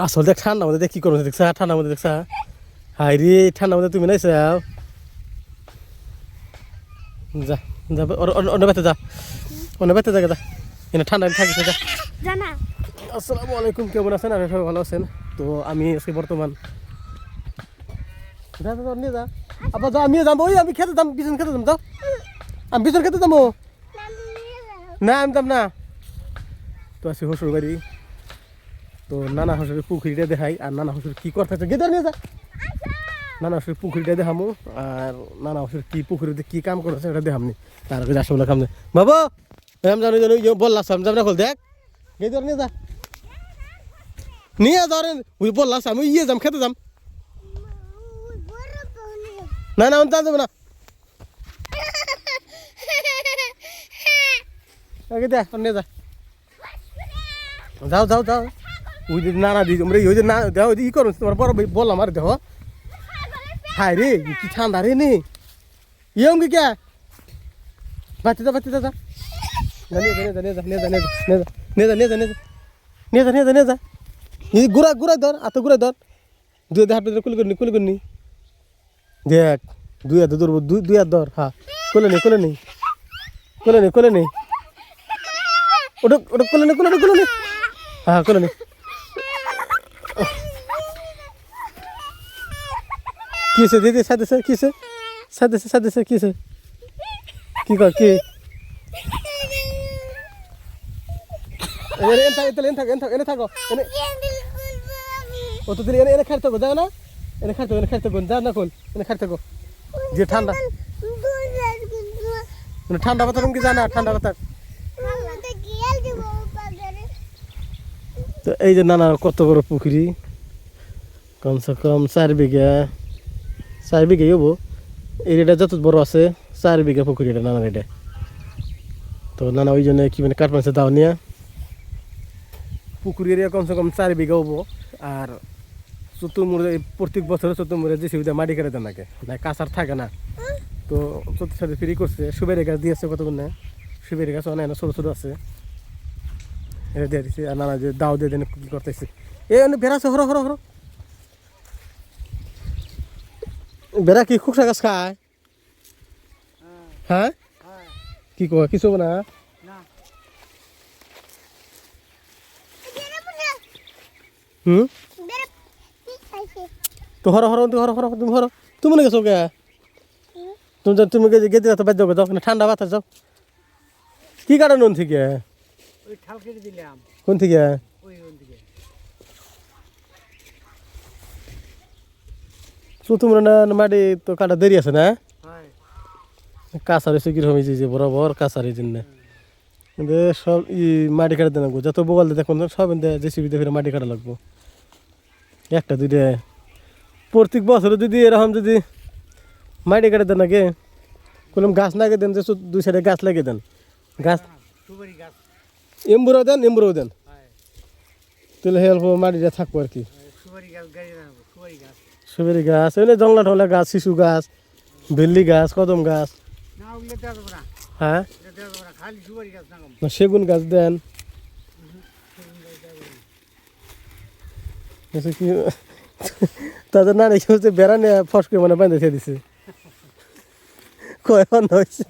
আসল দেখ ঠান্ডা মধ্যে দেখ কি করবো দেখছা ঠান্ডা মধ্যে দেখছা হাই রে ঠান্ডা মধ্যে তুমি নাইছো যা যা অন্য বেতে যা অন্য বেতে যা যা এনে ঠান্ডা থাকিস যা জানা আসসালামু আলাইকুম কেমন আছেন আর সবাই ভালো আছেন তো আমি আজকে বর্তমান যা যা নিয়ে যা আবার যা আমিও যাবো ওই আমি খেতে যাম বিছন খেতে যাম যাও আমি বিছন খেতে যাবো না আমি যাম না তো আছি শ্বশুর বাড়ি তো নানা শ্বশুরের পুকুরিটা দেখাই আর নানা শ্বশুর কি করতেছে গেদার নিয়ে যা নানা শ্বশুর পুকুরিটা দেখামু আর নানা শ্বশুর কি পুকুরিতে কি কাম করতেছে এটা দেখামনি তার আগে আসলে কাম নেই বাবু আমি জানি জানি বললাম আমি যাবো না খোল দেখ গেদার নিয়ে যা নিয়ে যাও রে ওই বললাম আমি ইয়ে যাম খেতে যাম না না আমি যাবো না আগে দেখ নিয়ে যা যাও যাও যাও ওই যে নানা দিদি আমরা ওই যে না দেখো ই করুন তোমার বড় ভাই বললাম আর দেখো হাই রে কি ঠান্ডা রে নে ইয়ং কি কে বাচ্চা যা বাচ্চা যা নিয়ে যা নিয়ে যা নিয়ে যা নিয়ে যা নিয়ে যা নিয়ে যা নিয়ে যা নিয়ে যা নিয়ে যা এই গুড়া গুড়া ধর আত গুড়া ধর দুই হাত কুলি করনি দেখ দুই হাত ধরবো দুই হাত ধর হ্যাঁ কোলে নেই কোলে নেই কোলে নেই কোলে নেই ওটা ওটা কোলে নেই কোলে নেই কোলে নেই হ্যাঁ কোলে নেই কিসে দিদি সাদেছে কিসে সাদেছে সাদেছে কিসে কি কর কি এনে থাক এনে থাকো এনে ও তো দিলে এনে খাইতে থাকো যাও না এনে খাইতে থাকো যা না কোন এনে খাইতে থাকো যে ঠান্ডা মানে ঠান্ডা কথা তুমি কি জানা ঠান্ডা কথা তো এই যে নানা কত বড় পুকুরি কমসে কম 4 বিঘা হবো এরিয়াটা যত বড় আছে 4 বিঘা পুকুরি এটা নানা এটা তো নানা ওই জন্য কি মানে কাটমাসে দাও নিয়ে পুকুরি এরিয়া কমসে কম 4 বিঘা হবো আর চতুর্মুড়ে প্রত্যেক বছর চতুর্মুড়ে যে সুবিধা মাটি কেটে দেন নাকি না কাঁচার থাকে না তো চতুর সাথে ফ্রি করছে সুবেরি গাছ দিয়েছে কতক্ষণ না সুবেরি গাছ অনেক ছোটো ছোটো আছে এটা দিয়ে দিচ্ছে আর নানা যে দাও দিয়ে দেন কি করতেছে এ বেড়াচ্ছে হরো হরো হরো বেড়া কি খুকসা গাছ খায় হ্যাঁ কি কয় কিছু না হুম তো হরো হরো হরো হরো তুমি হরো তুমি না গেছো কে তুমি গেতে তো বাদ যাও যাও ঠান্ডা বাতাস যাও কি কারণ ওন থেকে ওই ঠাল কেটে দিলাম কোন থেকে ওই থেকে তোমরা না মাটি তো কাটা দেরি আছে না হয় কাঁচার এসে কিরকম যে বরাবর কাঁচার এই জন্য কিন্তু সব মাটি কাটা দেন যত বগল দেখুন সব জেসিবি দিয়ে মাটি কাটা লাগবো একটা দুইটা প্রত্যেক বছরে যদি এরকম যদি মাটি কাটা দেন আগে কোনো গাছ লাগিয়ে দেন যে দুই সাইডে গাছ লাগিয়ে দেন গাছ সুপারি গাছ এম্বুরাও দেন হয় তাহলে হেল্প মাটিটা থাকবো আর কি সুপারি গাছ গাড়ি রাখবো সুপারি গাছ সুপারি গাছ ওই জংলা টংলা গাছ শিশু গাছ বেল্লি গাছ কদম গাছ না ওগুলো দেওয়া যাবো না হ্যাঁ এটা দেওয়া যাবো না খালি সুপারি গাছ লাগাবো না সেগুন গাছ দেন কি তাদের না রেখে হচ্ছে বেড়া নিয়ে ফসকে মানে বাঁধে খেয়ে দিছে কয় বান্ধা হয়েছে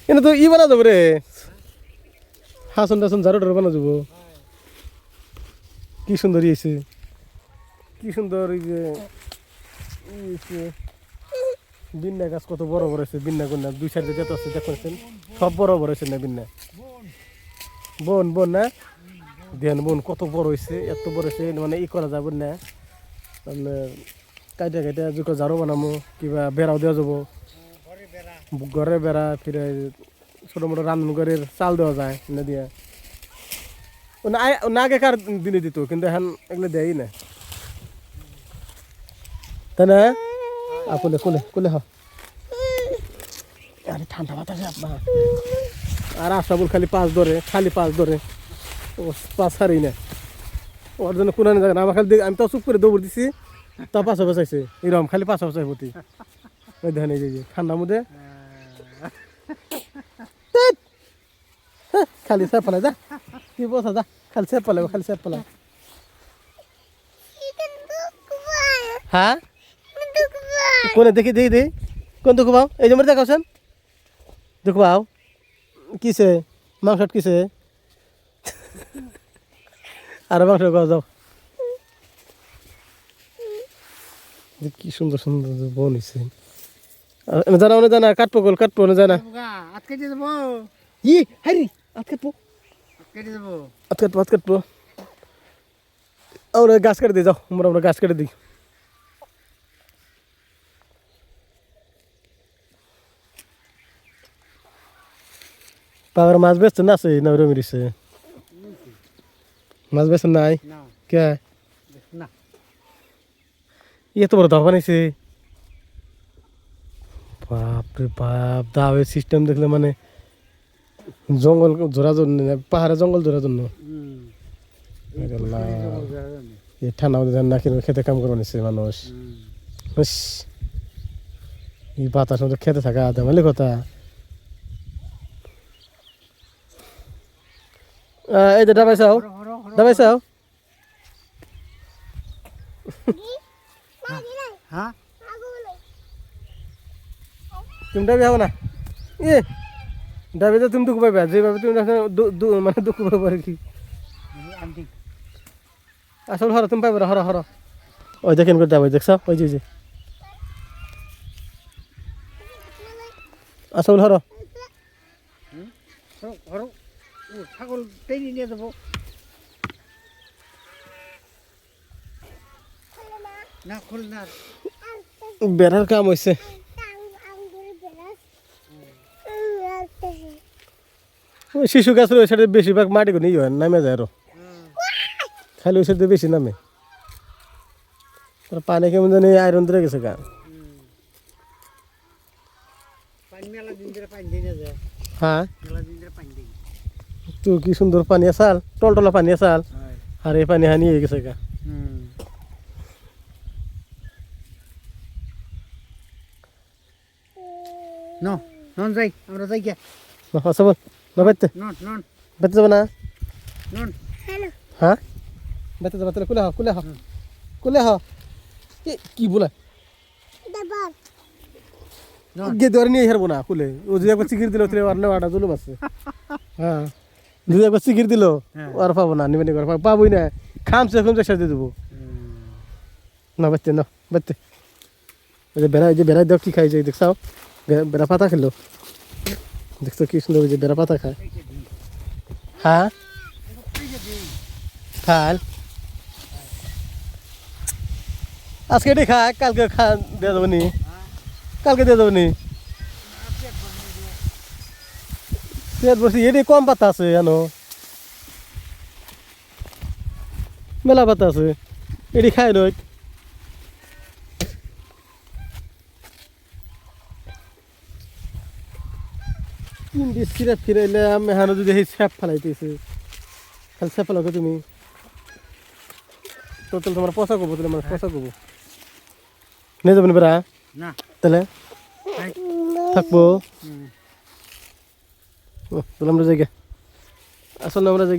এনে তো বানা যাবো রে হাসন টাসন ঝাড়ু টাড়ু বানা যাবো কি সুন্দর ইয়েছে কি সুন্দর এই যে বিন্না গাছ কত বড় বড় হয়েছে বিন্না কন্যা দুই সাইডে যত আছে দেখছেন সব বড় বড় হয়েছে না বিন্না বোন বোন না দেন বোন কত বড় হয়েছে এত বড় হয়েছে মানে করা যাবে না আপনার কাইটা কাইটা যুগ ঝাড়ু বানাবো কিংবা বেড়াও দেওয়া যাবো ঘরে বেড়া ফিরে ছোটো মোটো রান্ধন ঘরের চাল দেওয়া যায় না দিয়ে না আগেকার দিনে দিত কিন্তু এখন এগুলো দেয়ই না তাই না কোলে কোলে কোলে আরে ঠান্ডা বাতাসে আপনার আর আশরাফুল খালি পাঁচ ধরে ও পাঁচ হারি না ওর জন্য কোনো জায়গা না আমার খালি আমি তো চুপ করে দৌড় দিছি তা পাশে বসাইছে এরকম খালি পাশে বসাই প্রতি ওই দেখেন এই যে ঠান্ডার মধ্যে খালি সাফ ফেলাই যা কি বসা যা খালি স্যাপ পালাও হ্যাঁ কোনে দেখি কোন দুঃখ পাও এই যে মরে দেখাওছেন দুঃখ পাও কিসে মাংস কিসে আর মাংস গাও যাও কি সুন্দর বোন হয়েছে জানা কাটবো না জানা আজকে দিয়ে দেবো ই হারি আত কাটবো আজকে দিয়ে দেবো আত কাটবো আমরা গাছ কেটে দিই যাও আমরা গাছ কেটে দিই পাওয়ার মাছ বেচছে না আছে না রমিরিছে মাছ বেচছে নাই না কে না ইয়ে তো বড় দাও বানাইছে বাপরে বাপ দাওয়ের সিস্টেম দেখলে মানে জঙ্গল ধরার জন্য পাহাড়ে জঙ্গল ধরার জন্য এই ঠান্ডা না কিনে খেতে কাম করে নিছে মানুষ ইস, এই বাতাস মধ্যে খেতে থাকা দেমালি কথা এই যে ডাবাই চাও হ্যাঁ তুমি ডাবি হও না এ ডাবি তো তুমি দুঃখ পাইবা যেভাবে তুমি মানে দুঃখ পাইবা আর কি আনটি আসল হর তুমি পাইবা হর ওই দেখেন করে ডাবাই দেখছ ওই যে আসল হর হরো ও ছাগল টেনে নিয়ে দেবো না খোল না বেড়ার কাম হয়েছে ওই শিশু গাছ ওই সাইডে বেশিরভাগ মাটি করে নিয়ে হয় নামে যায় আরো খালি ওই সাইডে বেশি নামে পানি কেমন জানি আয়রন ধরে গেছে গা পানি মেলা দিন ধরে পানি দিয়ে যায় হ্যাঁ মেলা দিন ধরে পানি দিই তো কি সুন্দর পানি আসাল টলটলা পানি আসাল হয় আর এই পানি হানি হয়ে গেছে গা নন যাই আমরা যাই গিয়া আচ্ছা বল না বাইতে নন বাইতে যাবো না হ্যালো হ্যাঁ বাইতে যাবো তাহলে কুলে হ কি বলে গে ধরে নিয়ে হারবো না কুলে ও যদি একবার চিকির দিল তাহলে আর নেওয়াটা জুলুম আছে হ্যাঁ যদি একবার চিকির দিল আর পাবো না নিবেনি করে পাবোই না খামছে সাথে দেবো না বাইতে না বাইতে ওই যে বেড়াই দেখ কি খাই যাই দেখছাও বেড়া পাতা খেলো দেখছো কি সুন্দর যে বেড়া পাতা খায় হ্যাঁ খাল আজকে এটাই খা কালকে দিয়ে দেবো নি কালকে দিয়ে দেবো নি পেট বসে এটাই কম পাতা আছে জানো মেলা পাতা আছে এটি খাই নয় তিনটি সিরাপ ফিরাইলে আমি হানো যদি সেই স্যাপ ফেলাইতেছে খালি স্যাপ ফেলাও তুমি টোটাল তোমার পচা করবো তাহলে আমার পচা করবো নিয়ে যাবেন বেড়া না তাহলে থাকবো তাহলে আমরা যাই আসলে আমরা যাই